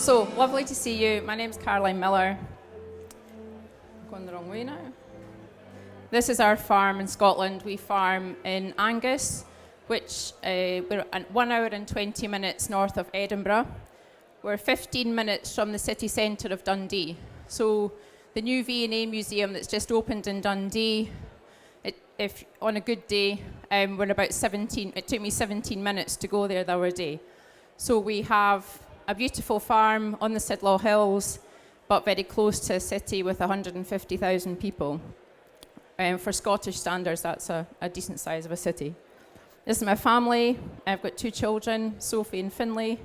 So, lovely to see you. My name's Caroline Millar. I'm going the wrong way now. This is our farm in Scotland. We farm in Angus, which we're 1 hour and 20 minutes north of Edinburgh. We're 15 minutes from the city centre of Dundee. So the new V&A museum that's just opened in Dundee, if on a good day, we're about 17. It took me 17 minutes to go there the other day. So we have a beautiful farm on the Sidlaw Hills, but very close to a city with 150,000 people. For Scottish standards, that's a decent size of a city. This is my family. I've got 2 children, Sophie and Finlay,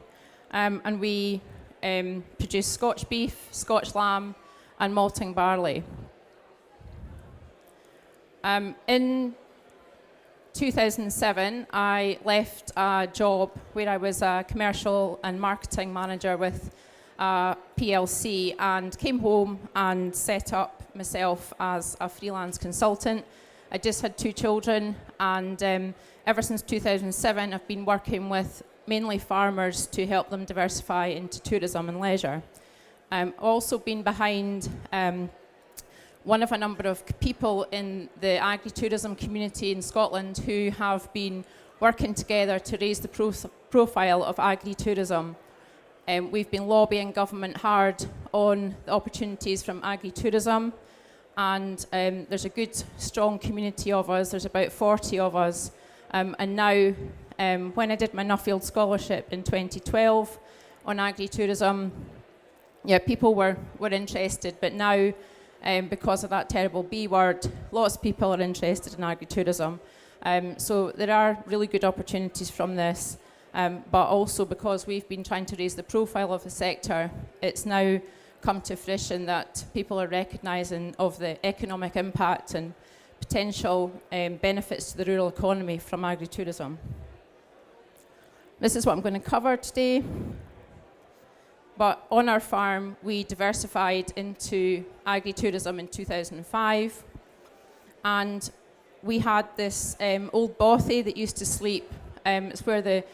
and we produce Scotch beef, Scotch lamb, and malting barley. In 2007, I left a job where I was a commercial and marketing manager with PLC and came home and set up myself as a freelance consultant. I just had 2 children, and ever since 2007 I've been working with mainly farmers to help them diversify into tourism and leisure. I've also been behind one of a number of people in the agri-tourism community in Scotland who have been working together to raise the profile of agri-tourism. We've been lobbying government hard on the opportunities from agri-tourism, and there's a good, strong community of us. There's about 40 of us. And now, when I did my Nuffield Scholarship in 2012 on agri-tourism, people were interested, but now, because of that terrible B word, lots of people are interested in agri-tourism. So there are really good opportunities from this. But also because we've been trying to raise the profile of the sector, it's now come to fruition that people are recognising of the economic impact and potential benefits to the rural economy from agri-tourism. This is what I'm going to cover today. But on our farm, we diversified into agri-tourism in 2005. And we had this old bothy that used to sleep. It's where the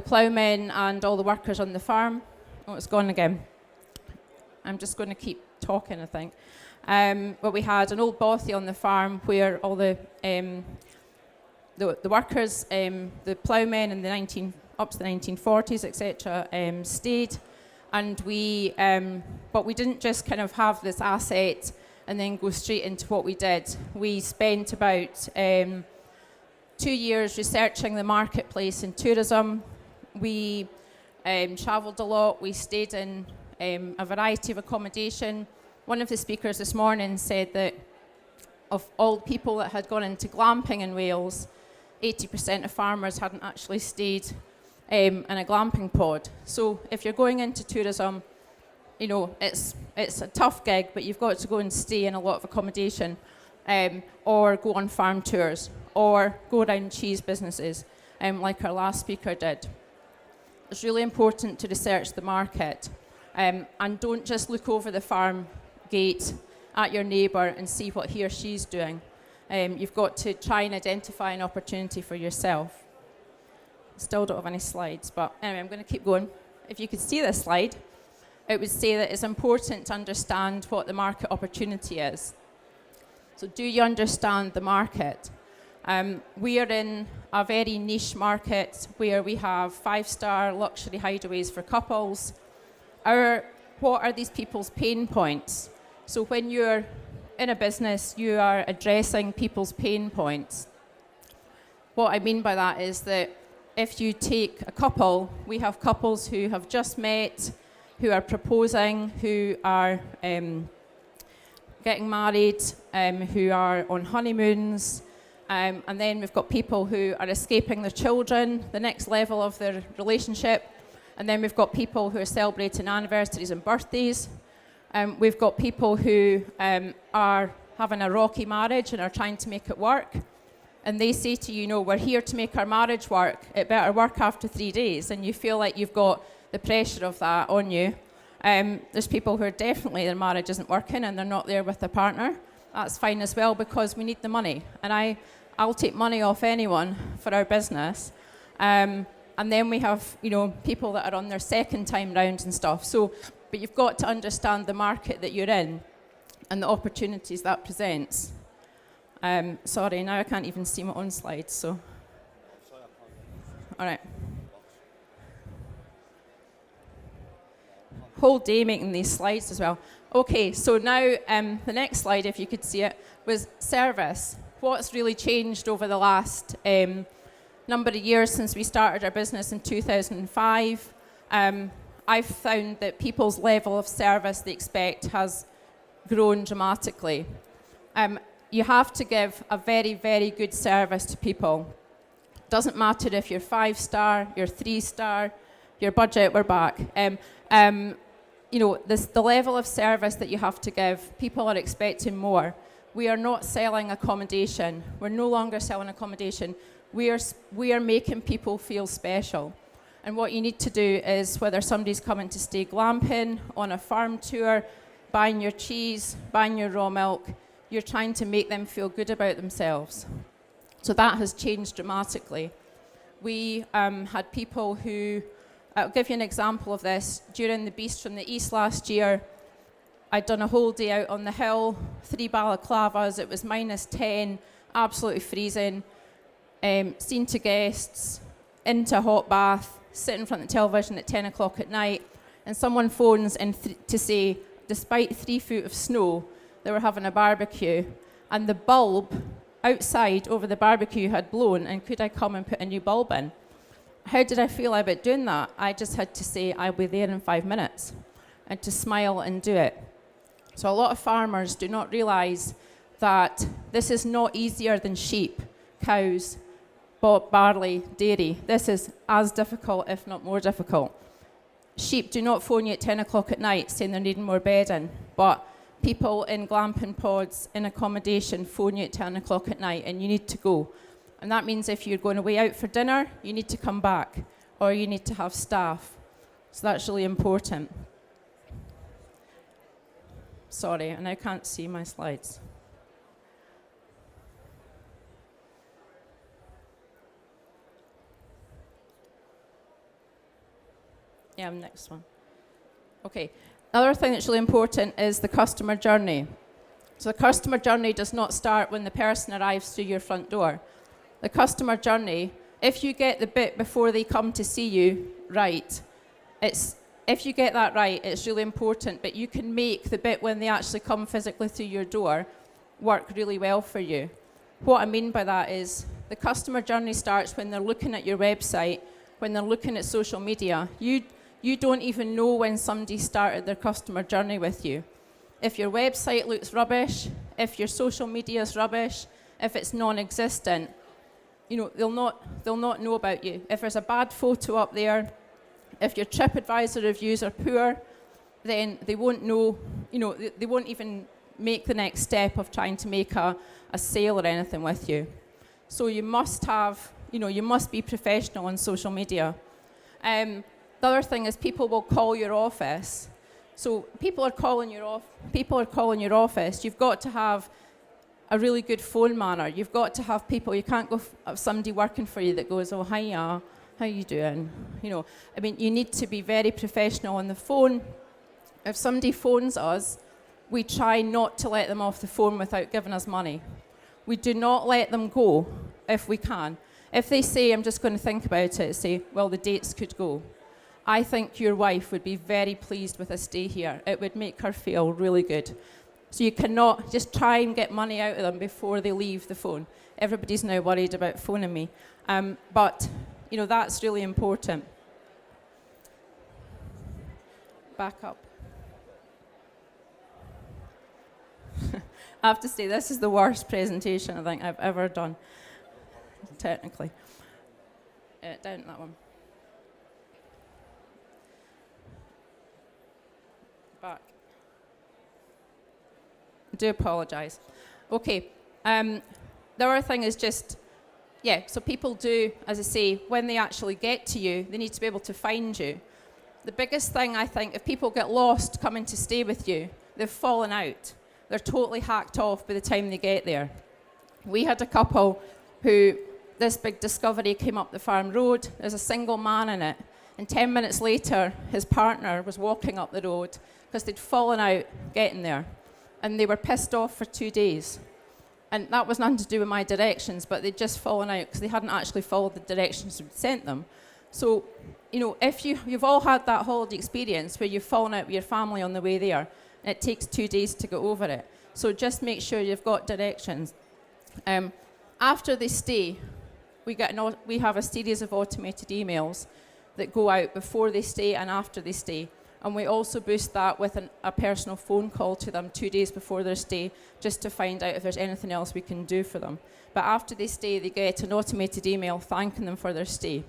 ploughmen and all the workers on the farm. Oh, it's gone again. I'm just going to keep talking, I think. But we had an old bothy on the farm where all the workers, the ploughmen in up to the 1940s, etc., stayed. And but we didn't just kind of have this asset and then go straight into what we did. We spent about 2 years researching the marketplace in tourism. We travelled a lot. We stayed in a variety of accommodation. One of the speakers this morning said that of all people that had gone into glamping in Wales, 80% of farmers hadn't actually stayed in a glamping pod. So if you're going into tourism, it's a tough gig, but you've got to go and stay in a lot of accommodation, or go on farm tours, or go around cheese businesses, like our last speaker did. It's really important to research the market, and don't just look over the farm gate at your neighbour and see what he or she's doing. You've got to try and identify an opportunity for yourself. Still don't have any slides, but anyway, I'm going to keep going. If you could see this slide, it would say that it's important to understand what the market opportunity is. So do you understand the market? We are in a very niche market where we have 5-star luxury hideaways for couples. What are these people's pain points? So when you're in a business, you are addressing people's pain points. What I mean by that is that if you take a couple, we have couples who have just met, who are proposing, who are getting married, who are on honeymoons, and then we've got people who are escaping their children, the next level of their relationship, and then we've got people who are celebrating anniversaries and birthdays. We've got people who are having a rocky marriage and are trying to make it work. And they say to you, we're here to make our marriage work. It better work after 3 days. And you feel like you've got the pressure of that on you. There's people who are definitely their marriage isn't working and they're not there with their partner. That's fine as well, because we need the money. And I'll take money off anyone for our business. And then we have, people that are on their second time round and stuff. So But you've got to understand the market that you're in and the opportunities that presents. Sorry, now I can't even see my own slides, so. All right. Whole day making these slides as well. Okay, so now the next slide, if you could see it, was service. What's really changed over the last number of years since we started our business in 2005? I've found that people's level of service they expect has grown dramatically. You have to give a very, very good service to people. Doesn't matter if you're 5-star, you're 3-star, your budget, we're back. You know, the level of service that you have to give, people are expecting more. We are not selling accommodation. We're no longer selling accommodation. We are making people feel special. And what you need to do is, whether somebody's coming to stay glamping, on a farm tour, buying your cheese, buying your raw milk, you're trying to make them feel good about themselves. So that has changed dramatically. We had people who, I'll give you an example of this. During the Beast from the East last year, I'd done a whole day out on the hill, 3 balaclavas, it was -10, absolutely freezing, seen to guests, into a hot bath, sit in front of the television at 10 o'clock at night, and someone phones in to say, despite 3 feet of snow, they were having a barbecue, and the bulb outside over the barbecue had blown, and could I come and put a new bulb in? How did I feel about doing that? I just had to say, I'll be there in 5 minutes, and to smile and do it. So a lot of farmers do not realise that this is not easier than sheep, cows, barley, dairy. This is as difficult, if not more difficult. Sheep do not phone you at 10 o'clock at night saying they're needing more bedding, but people in glamping pods, in accommodation, phone you at 10 o'clock at night and you need to go. And that means if you're going away out for dinner, you need to come back, or you need to have staff. So that's really important. Sorry, and I can't see my slides. Yeah, next one. Okay, another thing that's really important is the customer journey. So the customer journey does not start when the person arrives through your front door. The customer journey, if you get the bit before they come to see you right, if you get that right, it's really important, but you can make the bit when they actually come physically through your door work really well for you. What I mean by that is the customer journey starts when they're looking at your website, when they're looking at social media. You don't even know when somebody started their customer journey with you. If your website looks rubbish, if your social media is rubbish, if it's non-existent, you know, they'll not know about you. If there's a bad photo up there, if your TripAdvisor reviews are poor, then they won't know, you know, they won't even make the next step of trying to make a sale or anything with you. So you must have, you know, you must be professional on social media. The other thing is people will call your office. So people are calling your office. You've got to have a really good phone manner. You've got to have people. You can't go have somebody working for you that goes, "Oh, hiya, how you doing?" You know, I mean, you need to be very professional on the phone. If somebody phones us, we try not to let them off the phone without giving us money. We do not let them go if we can. If they say, "I'm just going to think about it," say, "Well, the dates could go." I think your wife would be very pleased with a stay here. It would make her feel really good. So you cannot just try and get money out of them before they leave the phone. Everybody's now worried about phoning me. But, you know, that's really important. Back up. I have to say, this is the worst presentation I think I've ever done, technically. Down that one. Back. I do apologise. Okay. The other thing is just, so people do, as I say, when they actually get to you, they need to be able to find you. The biggest thing, I think, if people get lost coming to stay with you, they've fallen out. They're totally hacked off by the time they get there. We had a couple who, this big discovery came up the farm road. There's a single man in it. And 10 minutes later, his partner was walking up the road because they'd fallen out getting there. And they were pissed off for 2 days. And that was nothing to do with my directions, but they'd just fallen out because they hadn't actually followed the directions we'd sent them. So, if you've all had that holiday experience where you've fallen out with your family on the way there, and it takes 2 days to get over it. So just make sure you've got directions. After they stay, we have a series of automated emails that go out before they stay and after they stay. And we also boost that with a personal phone call to them 2 days before their stay, just to find out if there's anything else we can do for them. But after they stay, they get an automated email thanking them for their stay.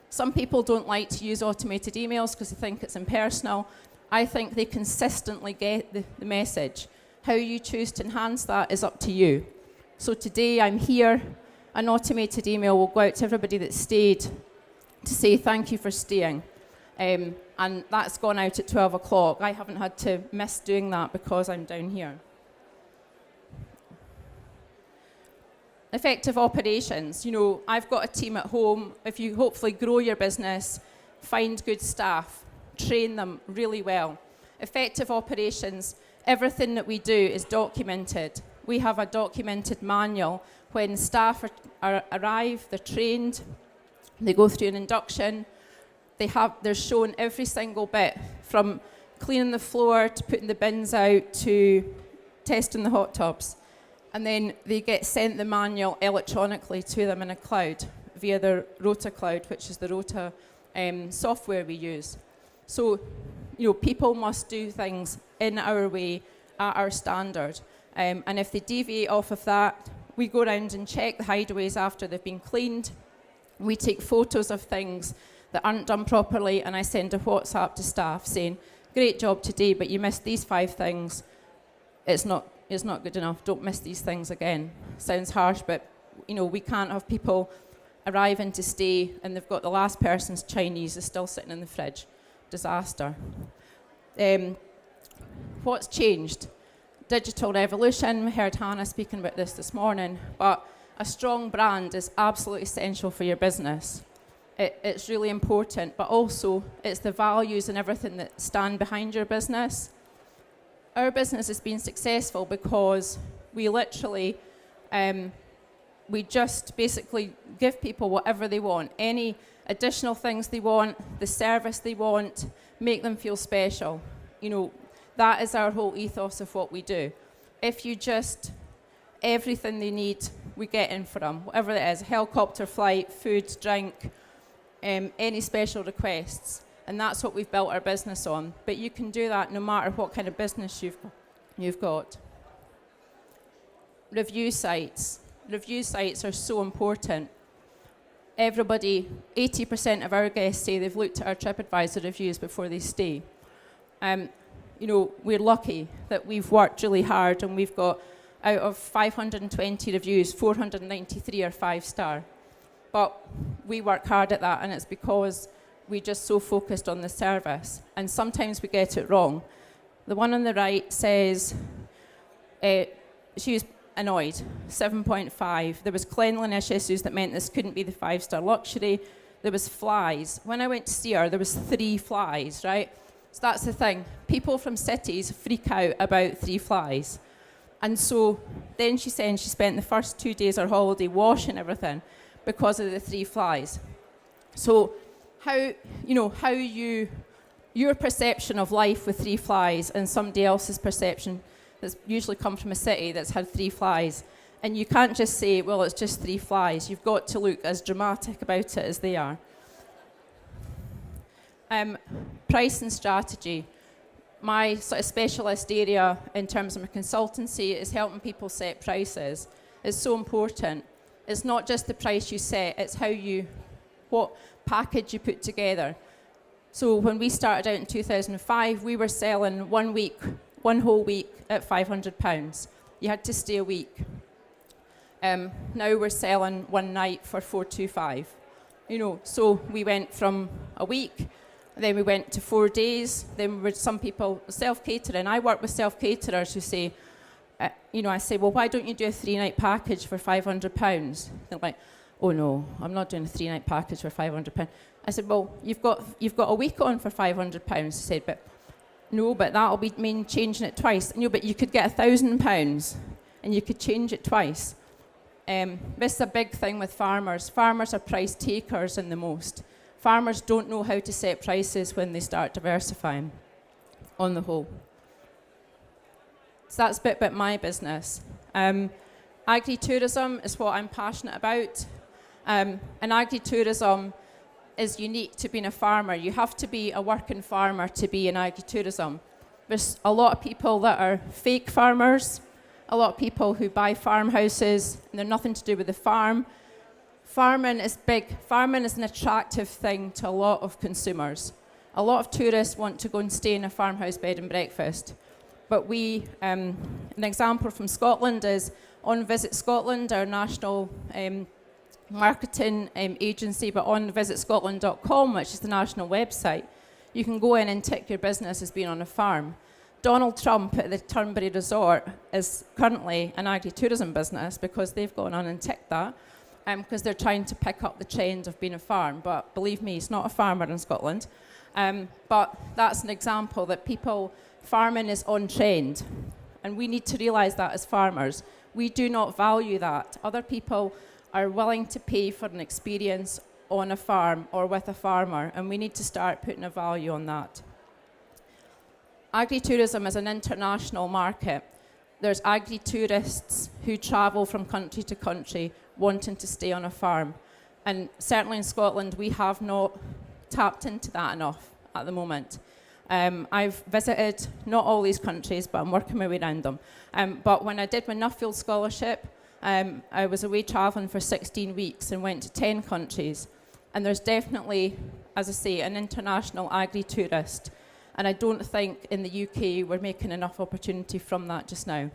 Some people don't like to use automated emails because they think it's impersonal. I think they consistently get the message. How you choose to enhance that is up to you. So today I'm here. An automated email will go out to everybody that stayed to say thank you for staying. And that's gone out at 12 o'clock. I haven't had to miss doing that because I'm down here. Effective operations. I've got a team at home. If you hopefully grow your business, find good staff, train them really well. Effective operations, everything that we do is documented. We have a documented manual. When staff arrive, they're trained, they go through an induction, they're shown every single bit, from cleaning the floor to putting the bins out to testing the hot tubs. And then they get sent the manual electronically to them in a cloud via the Rota Cloud, which is the Rota software we use. So, people must do things in our way, at our standard. And if they deviate off of that, we go around and check the hideaways after they've been cleaned. We take photos of things that aren't done properly, and I send a WhatsApp to staff saying, great job today, but you missed these 5 things. It's not good enough. Don't miss these things again. Sounds harsh, but we can't have people arriving to stay and they've got the last person's Chinese is still sitting in the fridge. Disaster. What's changed? Digital revolution. We heard Hannah speaking about this morning, but a strong brand is absolutely essential for your business. It's really important, but also it's the values and everything that stand behind your business. Our business has been successful because we literally, we just basically give people whatever they want, any additional things they want, the service they want, make them feel special. That is our whole ethos of what we do. If you just, everything they need, we get in for them, whatever it is, helicopter flight, food, drink, any special requests. And that's what we've built our business on. But you can do that no matter what kind of business you've got. Review sites. Review sites are so important. Everybody, 80% of our guests say they've looked at our TripAdvisor reviews before they stay. We're lucky that we've worked really hard, and we've got, out of 520 reviews, 493 are 5-star. But we work hard at that, and it's because we're just so focused on the service. And sometimes we get it wrong. The one on the right says she was annoyed, 7.5. There was cleanliness issues that meant this couldn't be the 5-star luxury. There was flies. When I went to see her, there was 3 flies, right? So that's the thing. People from cities freak out about 3 flies. And so then she said she spent the first 2 days of her holiday washing everything because of the 3 flies. So your perception of life with 3 flies and somebody else's perception that's usually come from a city that's had 3 flies. And you can't just say, well, it's just 3 flies. You've got to look as dramatic about it as they are. Price and strategy. My sort of specialist area in terms of my consultancy is helping people set prices. It's so important. It's not just the price you set, it's what package you put together. So when we started out in 2005, we were selling one whole week at £500. You had to stay a week. Now we're selling one night for £425. So we went from a week, then we went to 4 days, then some people, self-catering. I work with self-caterers who say, I say, well, why don't you do a 3-night package for £500? They're like, oh no, I'm not doing a 3-night package for £500. I said, well, you've got a week on for £500. He said, but no, but that'll mean changing it twice. No, but you could get £1,000 and you could change it twice. This is a big thing with farmers. Farmers are price takers in the most. Farmers don't know how to set prices when they start diversifying, on the whole. So that's a bit about my business. Agri-tourism is what I'm passionate about. And agri-tourism is unique to being a farmer. You have to be a working farmer to be in agri-tourism. There's a lot of people that are fake farmers, a lot of people who buy farmhouses, and they're nothing to do with the farm. Farming is big. Farming is an attractive thing to a lot of consumers. A lot of tourists want to go and stay in a farmhouse bed and breakfast. But an example from Scotland is on Visit Scotland, our national marketing agency, but on visitscotland.com, which is the national website, you can go in and tick your business as being on a farm. Donald Trump at the Turnberry Resort is currently an agri-tourism business because they've gone on and ticked that because they're trying to pick up the trend of being a farm. But believe me, he's not a farmer in Scotland. But that's an example that farming is on trend. And we need to realise that as farmers. We do not value that. Other people are willing to pay for an experience on a farm or with a farmer, and we need to start putting a value on that. Agri-tourism is an international market. There's agri-tourists who travel from country to country wanting to stay on a farm. And certainly in Scotland, we have not tapped into that enough at the moment. I've visited not all these countries, but I'm working my way around them. But when I did my Nuffield Scholarship, I was away travelling for 16 weeks and went to 10 countries. And there's definitely, as I say, an international agri-tourist. And I don't think in the UK we're making enough opportunity from that just now.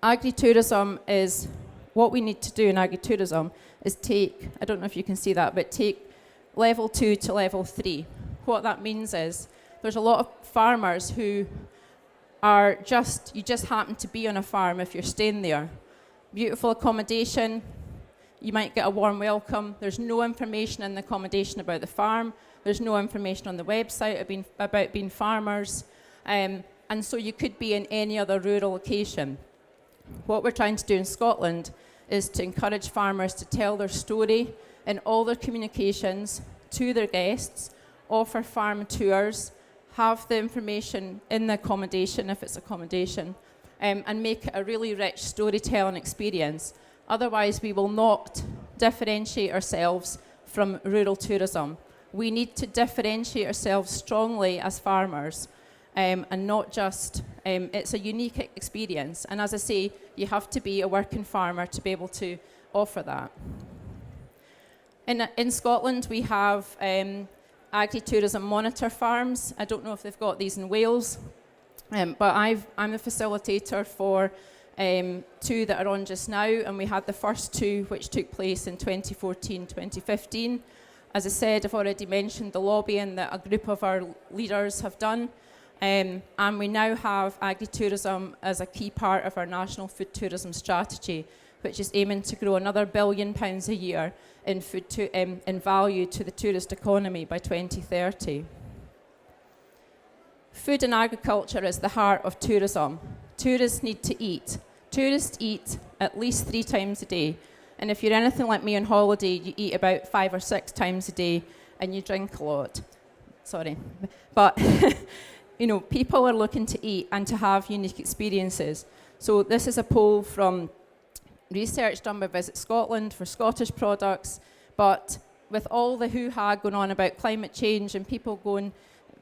Agri-tourism is, what we need to do in agri-tourism is take, I don't know if you can see that, but take level 2 to level 3. What that means is there's a lot of farmers who are you just happen to be on a farm if you're staying there. Beautiful accommodation, you might get a warm welcome. There's no information in the accommodation about the farm. There's no information on the website about being farmers. And so you could be in any other rural location. What we're trying to do in Scotland is to encourage farmers to tell their story in all their communications to their guests, offer farm tours, have the information in the accommodation, if it's accommodation, and make it a really rich storytelling experience. Otherwise, we will not differentiate ourselves from rural tourism. We need to differentiate ourselves strongly as farmers, and not just, it's a unique experience. And as I say, you have to be a working farmer to be able to offer that. In Scotland, we have agri-tourism monitor farms. I don't know if they've got these in Wales, but I'm the facilitator for 2 that are on just now, and we had the first 2 which took place in 2014, 2015. As I said, I've already mentioned the lobbying that a group of our leaders have done, and we now have agri-tourism as a key part of our national food tourism strategy, which is aiming to grow another £1 billion a year in in value to the tourist economy by 2030. Food and agriculture is the heart of tourism. Tourists need to eat. Tourists eat at least 3 times a day. And if you're anything like me on holiday, you eat about 5 or 6 times a day and you drink a lot. Sorry. But, people are looking to eat and to have unique experiences. So this is a poll from research done by Visit Scotland for Scottish products, but with all the hoo-ha going on about climate change and people going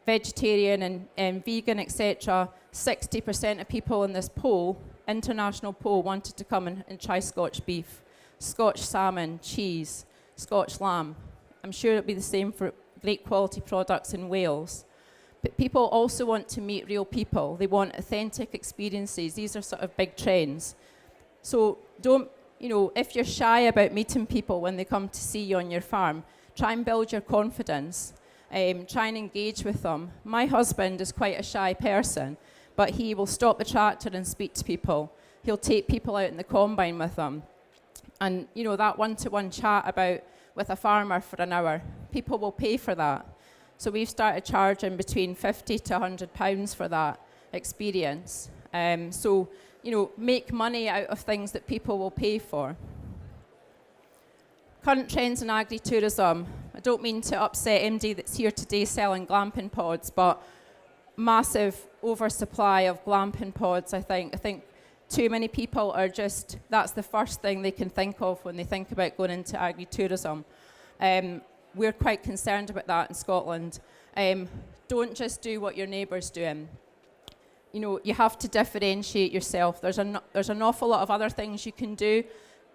vegetarian and vegan, etc., 60% of people in this poll, international poll, wanted to come and try Scotch beef, Scotch salmon, cheese, Scotch lamb. I'm sure it'll be the same for great quality products in Wales. But people also want to meet real people. They want authentic experiences. These are sort of big trends. So don't, if you're shy about meeting people when they come to see you on your farm, try and build your confidence. Try and engage with them. My husband is quite a shy person, but he will stop the tractor and speak to people. He'll take people out in the combine with them. And, that one-to-one chat with a farmer for an hour, people will pay for that. So we've started charging between £50 to £100 for that experience. So, make money out of things that people will pay for. Current trends in agri-tourism. I don't mean to upset MD that's here today selling glamping pods, but massive oversupply of glamping pods, I think. I think too many people are that's the first thing they can think of when they think about going into agri-tourism. We're quite concerned about that in Scotland. Don't just do what your neighbour's doing. You have to differentiate yourself. There's an awful lot of other things you can do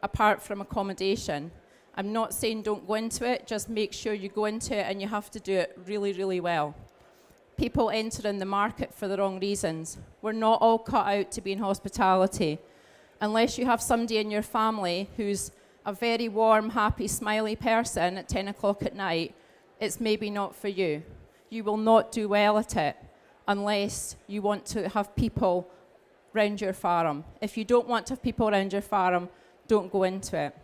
apart from accommodation. I'm not saying don't go into it, just make sure you go into it, and you have to do it really, really well. People enter in the market for the wrong reasons. We're not all cut out to be in hospitality. Unless you have somebody in your family who's a very warm, happy, smiley person at 10 o'clock at night, it's maybe not for you. You will not do well at it unless you want to have people round your farm. If you don't want to have people around your farm, don't go into it.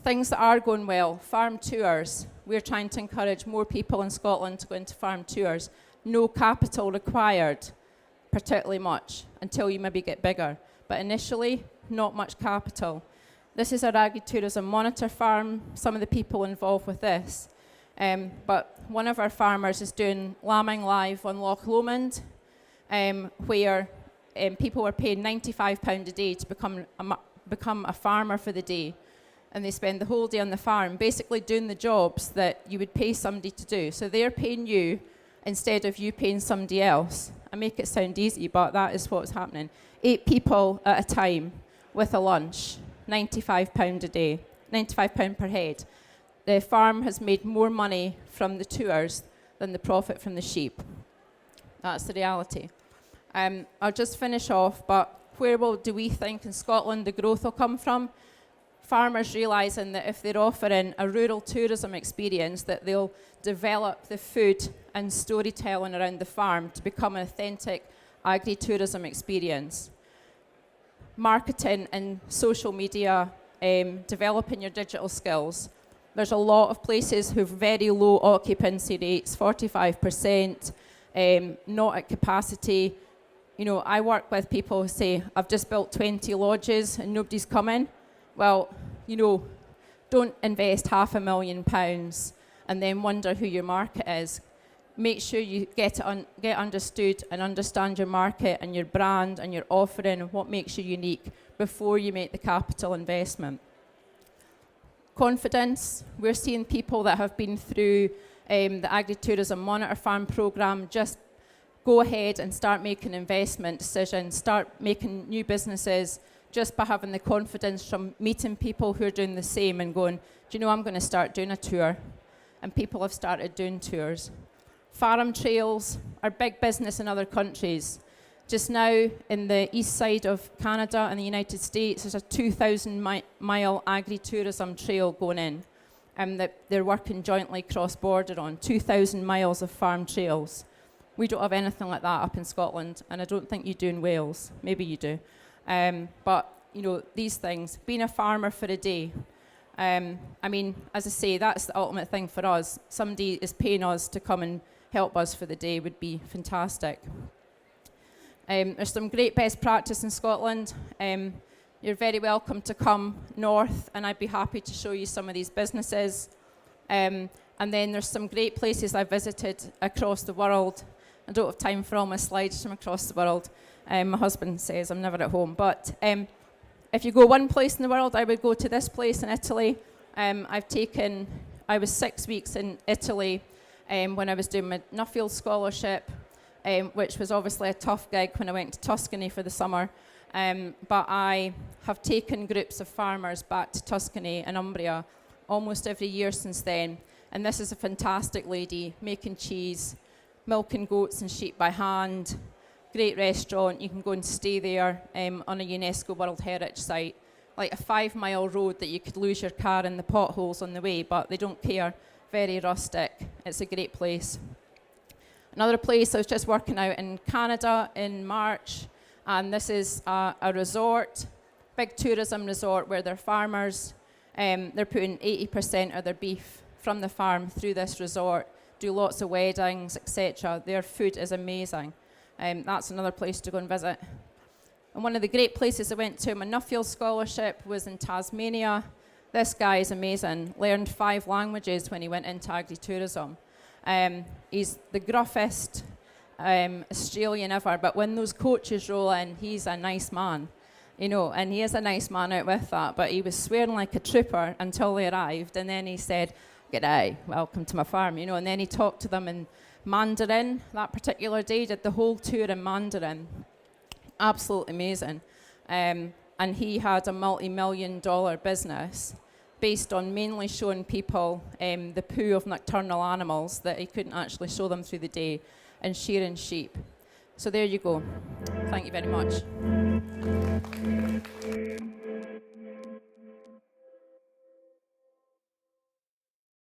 Things that are going well, farm tours. We're trying to encourage more people in Scotland to go into farm tours. No capital required, particularly much, until you maybe get bigger. But initially, not much capital. This is our agri-tourism monitor farm, some of the people involved with this. But one of our farmers is doing lambing live on Loch Lomond, where people are paying £95 a day to become a farmer for the day. And they spend the whole day on the farm, basically doing the jobs that you would pay somebody to do. So they're paying you instead of you paying somebody else. I make it sound easy, but that is what's happening. 8 people at a time with a lunch, £95 a day, £95 per head. The farm has made more money from the tours than the profit from the sheep. That's the reality. I'll just finish off, but where do we think in Scotland the growth will come from? Farmers realising that if they're offering a rural tourism experience, that they'll develop the food and storytelling around the farm to become an authentic agri-tourism experience. Marketing and social media, developing your digital skills. There's a lot of places who have very low occupancy rates, 45%, not at capacity. I work with people who say, I've just built 20 lodges and nobody's coming. Well, don't invest £500,000 and then wonder who your market is. Make sure you get understood and understand your market and your brand and your offering and what makes you unique before you make the capital investment. Confidence. We're seeing people that have been through the Agri-Tourism Monitor Farm programme just go ahead and start making investment decisions, start making new businesses, just by having the confidence from meeting people who are doing the same and going, I'm going to start doing a tour. And people have started doing tours. Farm trails are big business in other countries. Just now, in the east side of Canada and the United States, there's a 2,000-mile agri-tourism trail going in that they're working jointly cross-border on, 2,000 miles of farm trails. We don't have anything like that up in Scotland, and I don't think you do in Wales. Maybe you do. But, these things, being a farmer for a day, as I say, that's the ultimate thing for us. Somebody is paying us to come and help us for the day would be fantastic. There's some great best practice in Scotland. You're very welcome to come north, and I'd be happy to show you some of these businesses. And then there's some great places I visited across the world. I don't have time for all my slides from across the world. My husband says I'm never at home. But if you go one place in the world, I would go to this place in Italy. I was 6 weeks in Italy when I was doing my Nuffield scholarship, which was obviously a tough gig when I went to Tuscany for the summer. But I have taken groups of farmers back to Tuscany and Umbria almost every year since then. And this is a fantastic lady making cheese, milking goats and sheep by hand. Great restaurant. You can go and stay there on a UNESCO World Heritage Site. Like a 5-mile road that you could lose your car in the potholes on the way, but they don't care. Very rustic. It's a great place. Another place I was just working out in Canada in March, and this is a resort. big tourism resort where they're farmers. They're putting 80% of their beef from the farm through this resort, do lots of weddings, etc. Their food is amazing. That's another place to go and visit. And one of the great places I went to, my Nuffield scholarship, was in Tasmania. This guy is amazing. Learned 5 languages when he went into agri-tourism. He's the gruffest Australian ever, but when those coaches roll in, he's a nice man. You know, and he is a nice man out with that, but he was swearing like a trooper until they arrived, and then he said, "G'day, welcome to my farm," you know, and then he talked to them in Mandarin that particular day, did the whole tour in Mandarin. Absolutely amazing. And he had a multi-million-dollar business based on mainly showing people the poo of nocturnal animals that he couldn't actually show them through the day, and shearing sheep. So there you go. Thank you very much.